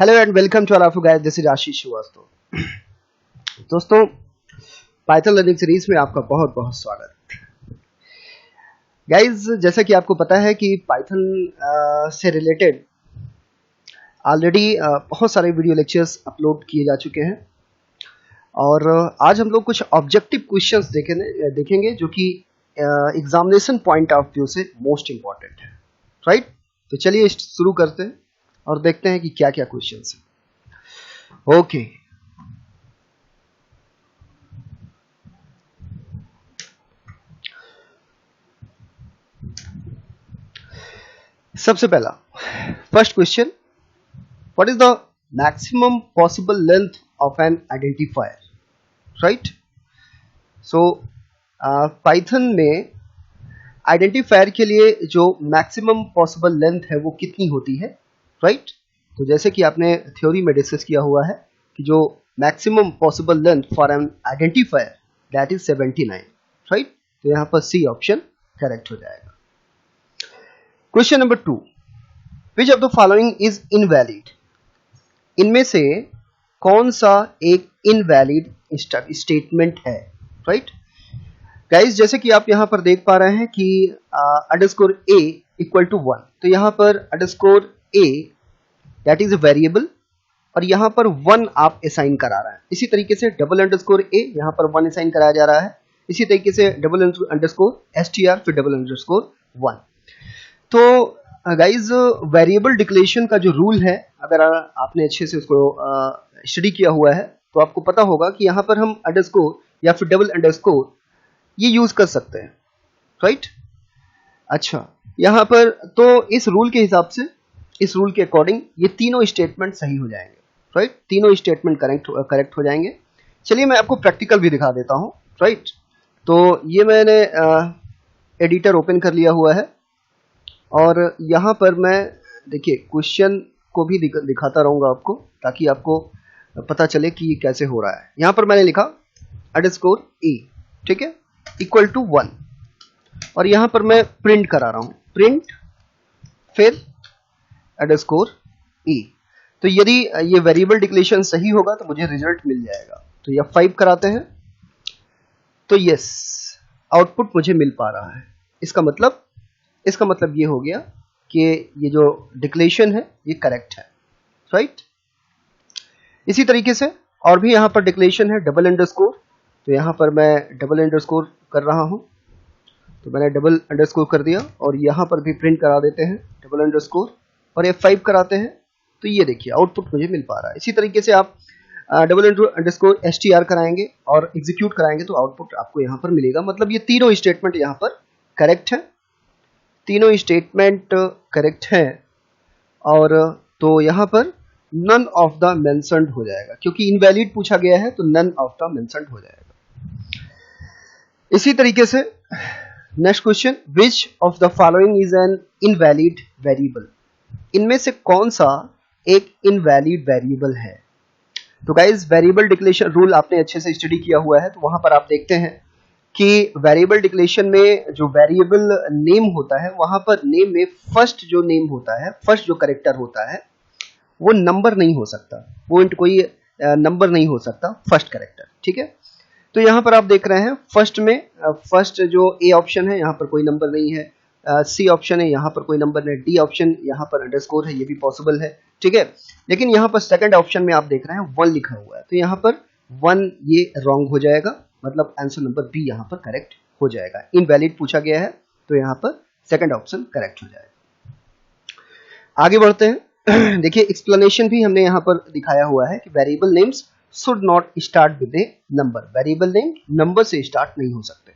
Hello and welcome to all of you guys, this is Ashish Srivastava. दोस्तों, Python learning series में आपका बहुत बहुत स्वागत। गाइस, जैसा कि आपको पता है कि पाइथन से रिलेटेड ऑलरेडी बहुत सारे वीडियो लेक्चर्स अपलोड किए जा चुके हैं और आज हम लोग कुछ ऑब्जेक्टिव क्वेश्चंस देखेंगे जो कि एग्जामिनेशन पॉइंट ऑफ व्यू से मोस्ट इंपॉर्टेंट है, राइट? तो चलिए शुरू करते हैं और देखते हैं कि क्या क्या क्वेश्चंस हैं। ओके, सबसे पहला first question, what is the maximum possible length of N identifier, right? So Python में आइडेंटिफायर के लिए जो मैक्सिमम पॉसिबल लेंथ है वो कितनी होती है, राइट? तो जैसे कि आपने थ्योरी में डिस्कस किया हुआ है कि जो maximum possible length for an identifier that is 79, right? तो यहां पर सी ऑप्शन करेक्ट हो जाएगा। Question number 2, which of the following is invalid? इनमें से कौन सा एक इनवैलिड स्टेटमेंट है, राइट? गाइस, जैसे कि आप यहां पर देख पा रहे हैं कि अंडरस्कोर a इक्वल टू 1, तो यहां पर underscore a that is a variable और यहां पर 1 आप असाइन करा रहे हैं। इसी तरीके से डबल अंडरस्कोर a यहां पर 1 असाइन कराया जा रहा है। इसी तरीके से डबल अंडरस्कोर str फिर डबल अंडरस्कोर 1। तो गाइज, वेरिएबल डिक्लेरेशन का जो रूल है, अगर आपने अच्छे से उसको स्टडी किया हुआ है तो आपको पता होगा कि यहां पर हम अंडरस्कोर या फिर डबल अंडरस्कोर ये यूज कर सकते हैं, राइट? अच्छा, यहां पर तो इस रूल के हिसाब से, इस रूल के अकॉर्डिंग ये तीनों स्टेटमेंट सही हो जाएंगे, राइट? तीनों स्टेटमेंट करेक्ट हो जाएंगे। चलिए मैं आपको प्रैक्टिकल भी दिखा देता हूं, राइट? तो ये मैंने एडिटर ओपन कर लिया हुआ है और यहां पर मैं देखिए क्वेश्चन को भी दिखाता रहूंगा आपको, ताकि आपको पता चले कि ये कैसे हो रहा है। यहां पर मैंने लिखा अंडरस्कोर e, ठीक है, इक्वल टू 1 और यहां पर मैं प्रिंट करा रहा हूं, प्रिंट फिर अंडरस्कोर e। तो यदि ये वेरिएबल डिक्लेरेशन सही होगा तो मुझे रिजल्ट मिल जाएगा। तो यह 5 कराते हैं तो यस, आउटपुट मुझे मिल पा रहा है। इसका मतलब ये हो गया कि ये जो डिक्लेरेशन है ये करेक्ट है, राइट? इसी तरीके से और भी यहां पर डिक्लेरेशन है डबल अंडरस्कोर, तो यहां पर मैं डबल अंडरस्कोर कर रहा हूं, तो मैंने डबल अंडरस्कोर कर दिया और यहां पर भी प्रिंट करा देते हैं डबल अंडरस्कोर और F5 कराते हैं। तो ये देखिए आउटपुट मुझे मिल पा रहा है। इसी तरीके से आप डबल अंडरस्कोर str कराएंगे और एग्जीक्यूट कराएंगे तो आउटपुट आपको यहां पर मिलेगा। मतलब ये तीनों स्टेटमेंट यहां पर करेक्ट है, तीनों स्टेटमेंट करेक्ट है और तो यहां पर नन ऑफ द मेंशन्ड हो जाएगा, क्योंकि इनवैलिड पूछा गया है तो नन ऑफ द मेंशन्ड हो जाएगा। इसी तरीके से next question, which of the following is an invalid variable? इनमें से कौन सा एक इनवैलिड वेरिएबल है? तो गाइज, वेरिएबल डिक्लेरेशन रूल आपने अच्छे से स्टडी किया हुआ है, तो वहां पर आप देखते हैं कि वेरिएबल डिक्लेरेशन में जो वेरिएबल नेम होता है वहां पर नेम में फर्स्ट जो नेम होता है, फर्स्ट जो कैरेक्टर होता है वो नंबर नहीं हो सकता, वो कोई नंबर नहीं हो सकता, फर्स्ट कैरेक्टर, ठीक है? तो यहां पर आप देख रहे हैं फर्स्ट में फर्स्ट जो ए ऑप्शन है यहां पर कोई नंबर नहीं है, सी ऑप्शन है यहां पर कोई नंबर नहीं, डी ऑप्शन यहां पर अंडरस्कोर है, ये भी पॉसिबल है, ठीक है? लेकिन यहां पर सेकंड ऑप्शन में आप देख रहे हैं 1 लिखा हुआ है, तो यहां पर 1 ये रॉन्ग हो जाएगा, मतलब आंसर नंबर बी यहां पर करेक्ट हो जाएगा। इनवैलिड पूछा गया है तो यहां पर सेकंड ऑप्शन करेक्ट हो जाएगा। आगे बढ़ते हैं। देखिए एक्सप्लेनेशन भी हमने यहां पर दिखाया हुआ है कि variable names should not start with A number, variable name number से स्टार्ट नहीं हो सकते।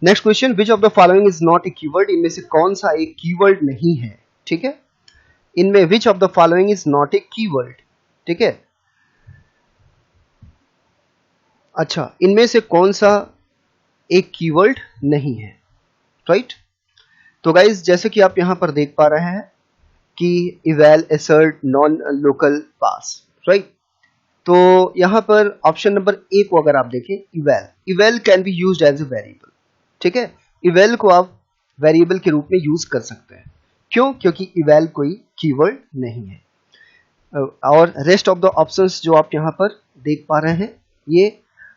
Next question, which of the following is not a keyword? इनमें से कौन सा एक कीवर्ड नहीं है, ठीक है? इनमें विच of the following is not a keyword, ठीक है? अच्छा, इनमें से कौन सा एक कीवर्ड नहीं है, राइट? तो गाइज, जैसे कि आप यहां पर देख पा रहे हैं कि इवैल, एसर्ट, नॉन लोकल, पास, राइट? तो यहां पर ऑप्शन नंबर ए को अगर आप देखें, eval can be used as a variable, ठीक है? इवैल को आप वेरिएबल के रूप में यूज कर सकते हैं। क्यों? क्योंकि इवैल कोई कीवर्ड नहीं है। और रेस्ट ऑफ द ऑप्शंस जो आप यहाँ पर देख पा रहे हैं ये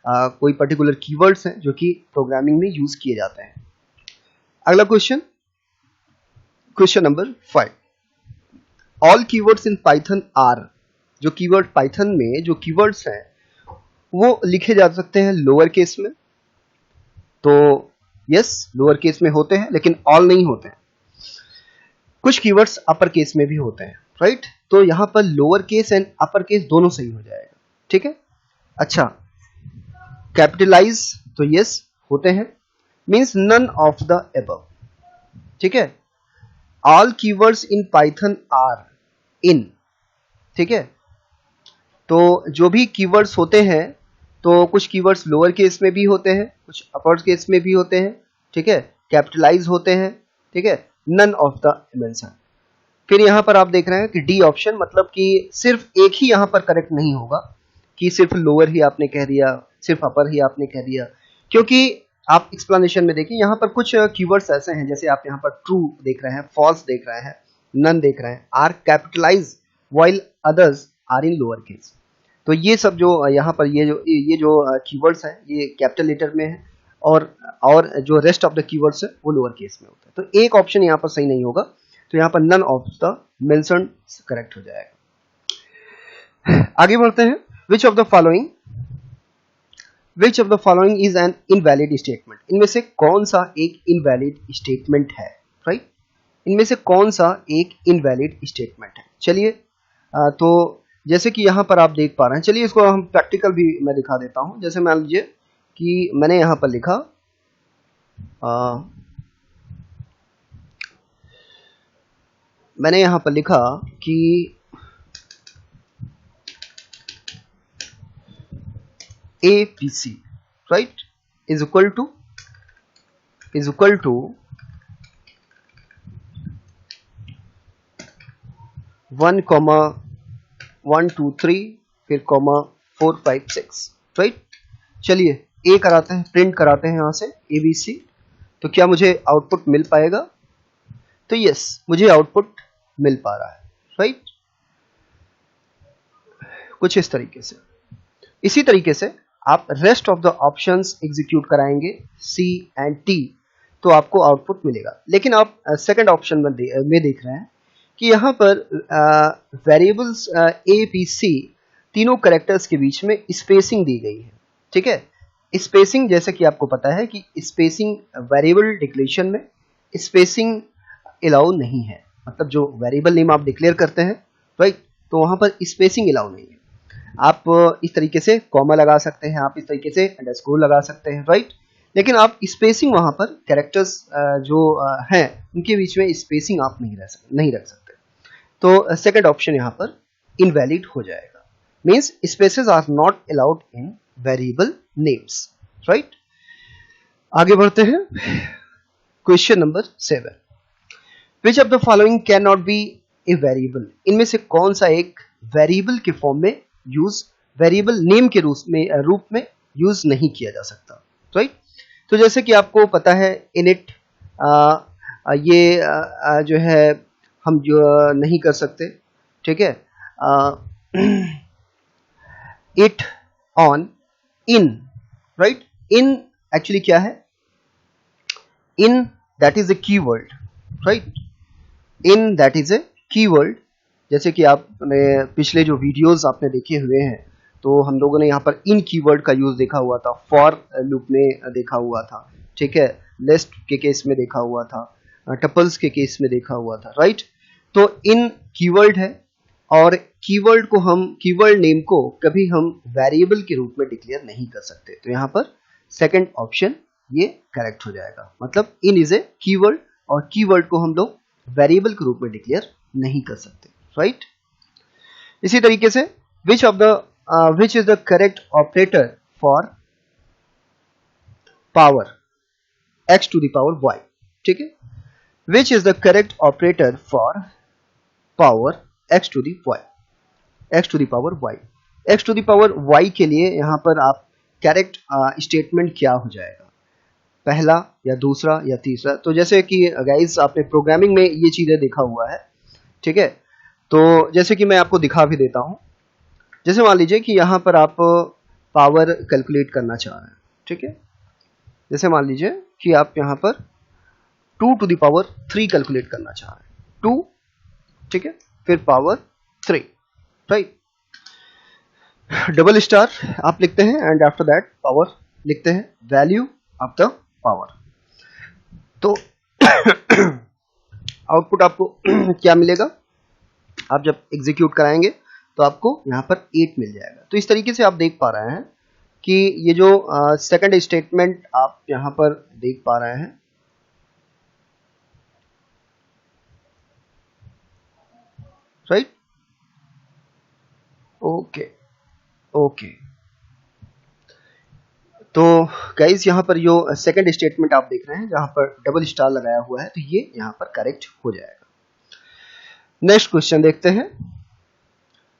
कोई पर्टिकुलर कीवर्ड्स हैं जो कि प्रोग्रामिंग में यूज किए जाते हैं। अगला question, question number 5, all keywords in Python are, जो कीवर्ड पाइथन में जो कीवर्ड्स हैं वो लिखे जा सकते हैं लोअर केस में। तो यस, लोअर केस में होते हैं लेकिन ऑल नहीं होते हैं। कुछ कीवर्ड्स अपर केस में भी होते हैं, राइट। तो यहां पर lower case and upper case दोनों सही हो जाएगा, ठीक है। अच्छा, कैपिटलाइज तो यस होते हैं, means none of the above, ठीक है। All keywords in Python are in, ठीक है। तो जो भी कीवर्ड्स होते हैं तो कुछ कीवर्ड्स लोअर केस में भी होते हैं, कुछ अपर केस में भी होते हैं, ठीक है। कैपिटलाइज होते हैं, ठीक है, नन ऑफ द मेंशन। फिर यहां पर आप देख रहे हैं कि डी ऑप्शन, मतलब कि सिर्फ एक ही यहां पर करेक्ट नहीं होगा कि सिर्फ लोअर ही आपने कह दिया, सिर्फ अपर ही आपने कह दिया, क्योंकि आप एक्सप्लेनेशन में देखिए यहां पर कुछ कीवर्ड्स ऐसे हैं, जैसे आप यहां पर ट्रू देख रहे हैं, फॉल्स देख रहे हैं, नन देख रहे हैं, are capitalise while others are in lower case. तो ये सब जो यहाँ पर ये जो कीवर्ड्स हैं ये कैपिटल लेटर में है, और जो रेस्ट ऑफ द कीवर्ड्स है वो लोअर केस में होता है। तो एक ऑप्शन यहाँ पर सही नहीं होगा, तो यहाँ पर none of the mentioned correct हो जाएगा। आगे बढ़ते हैं, which of the following is an invalid statement, इनमें से कौन सा एक इनवैलिड स्टेटमेंट है, राइट। इनमें से कौन सा एक इनवैलिड स्टेटमेंट है। चलिए तो जैसे कि यहाँ पर आप देख पा रहे हैं, चलिए इसको हम प्रैक्टिकल भी मैं दिखा देता हूँ। जैसे मान लीजिए कि मैंने यहाँ पर लिखा कि ABC, right, is equal to 1, 2, 3 फिर कॉमा 4, 5, 6, राइट। चलिए ए कराते हैं, प्रिंट कराते हैं यहां से ABC। तो क्या मुझे आउटपुट मिल पाएगा? तो यस, मुझे आउटपुट मिल पा रहा है, राइट। कुछ इस तरीके से। इसी तरीके से आप rest of the options execute कराएंगे C एंड T, तो आपको आउटपुट मिलेगा। लेकिन आप सेकंड ऑप्शन में देख रहे हैं कि यहाँ पर वेरिएबल्स ABC तीनों कैरेक्टर्स के बीच में स्पेसिंग दी गई है, ठीक है। स्पेसिंग जैसे कि आपको पता है कि स्पेसिंग वेरिएबल डिक्लेरेशन में स्पेसिंग अलाउ नहीं है, मतलब जो वेरिएबल नेम आप डिक्लेयर करते हैं, राइट, तो वहां पर स्पेसिंग अलाउ नहीं है। आप इस तरीके से कॉमा लगा सकते हैं, आप इस तरीके से अंडरस्कोर लगा सकते हैं, राइट। लेकिन आप स्पेसिंग वहां पर कैरेक्टर्स जो हैं उनके बीच में स्पेसिंग आप नहीं रख सकते। तो सेकंड ऑप्शन यहाँ पर इनवैलिड हो जाएगा, means spaces are not allowed in variable names, right. आगे बढ़ते हैं, question number 7, which of the following can not be a variable, इनमें से कौन सा एक वेरिएबल के फॉर्म में यूज, वेरिएबल नेम के रूप में यूज नहीं किया जा सकता, राइट। तो जैसे कि आपको पता है इनिट, ये जो है हम जो नहीं कर सकते, ठीक है। It, on, in, right. In actually क्या है? In that is a keyword, right. In that is a keyword. जैसे कि आपने पिछले जो वीडियोस आपने देखे हुए हैं, तो हम लोगों ने यहाँ पर इन कीवर्ड का यूज देखा हुआ था, फॉर लूप में देखा हुआ था, ठीक है, लिस्ट के केस में देखा हुआ था, टपल्स के केस में देखा हुआ था, राइट। तो इन कीवर्ड है, और कीवर्ड को हम, कीवर्ड नेम को कभी हम वेरिएबल के रूप में डिक्लेयर नहीं कर सकते। तो यहाँ पर सेकंड ऑप्शन ये करेक्ट हो जाएगा, मतलब इन इज ए कीवर्ड, और कीवर्ड को हम लोग वेरिएबल के रूप में डिक्लेयर नहीं कर सकते, राइट। इसी तरीके से which is the correct operator for power x to the power y, ठीक है। Which is the correct operator for power x to the y, x to the power y, x to the power y के लिए यहाँ पर आप correct statement क्या हो जाएगा, पहला या दूसरा या तीसरा। तो जैसे कि गाइस आपने प्रोग्रामिंग में ये चीजें देखा हुआ है, ठीक है। तो जैसे कि मैं आपको दिखा भी देता हूं, जैसे मान लीजिए कि यहां पर आप पावर कैलकुलेट करना चाह रहे हैं, ठीक है। जैसे मान लीजिए कि आप यहां पर 2 to the power 3 कैलकुलेट करना चाह रहे हैं, 2, ठीक है, फिर पावर 3, राइट। डबल स्टार आप लिखते हैं एंड आफ्टर दैट पावर लिखते हैं, वैल्यू ऑफ द पावर। तो आउटपुट आपको क्या मिलेगा, आप जब एग्जीक्यूट कराएंगे तो आपको यहां पर 8 मिल जाएगा। तो इस तरीके से आप देख पा रहे हैं कि ये जो सेकंड स्टेटमेंट आप यहां पर देख पा रहे हैं, राइट। ओके ओके, तो गाइस यहां पर जो सेकंड स्टेटमेंट आप देख रहे हैं जहां पर डबल स्टार लगाया हुआ है, तो ये यहां पर करेक्ट हो जाएगा। नेक्स्ट क्वेश्चन देखते हैं,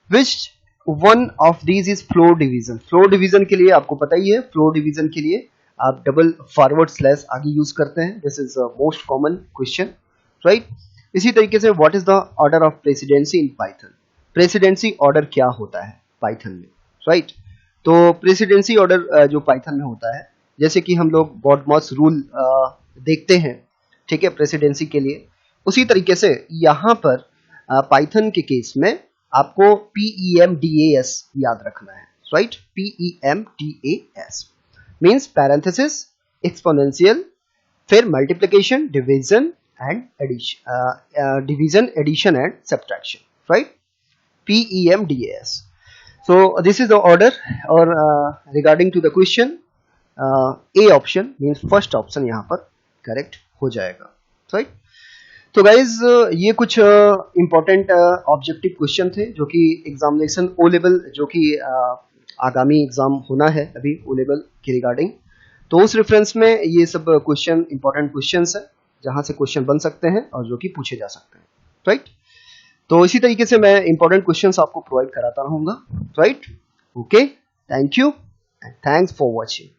which one of these is floor division. Floor division के लिए आपको पता ही है, फ्लोर डिवीजन के लिए आप डबल फॉरवर्ड स्लैश आगे यूज करते हैं, this is most common question, right. इसी तरीके से what is the order of presidency in Python. Presidency order क्या होता है पाइथन में, राइट। तो प्रेसिडेंसी ऑर्डर जो पाइथन में होता है, जैसे कि हम लोग बॉडमॉस रूल देखते हैं, ठीक है, प्रेसिडेंसी के लिए, उसी तरीके से यहाँ पर पाइथन के केस में आपको PEMDAS याद रखना है, right. PEMDAS means parenthesis, exponential, फिर multiplication, division and addition, division, addition and subtraction, right. PEMDAS. So this is the order, or regarding to the question, A option means first option यहाँ पर correct हो जाएगा, right? तो guys ये कुछ important objective question थे जो कि एग्जामिनेशन ओ लेवल, जो कि आगामी एग्जाम होना है अभी ओ लेवल के रिगार्डिंग, तो उस रेफरेंस में ये सब क्वेश्चन इंपॉर्टेंट क्वेश्चंस है जहां से क्वेश्चन बन सकते हैं और जो कि पूछे जा सकते हैं, राइट। तो इसी तरीके से मैं इंपॉर्टेंट क्वेश्चंस आपको प्रोवाइड कराता रहूंगा, right. Okay, thank you and thanks for watching.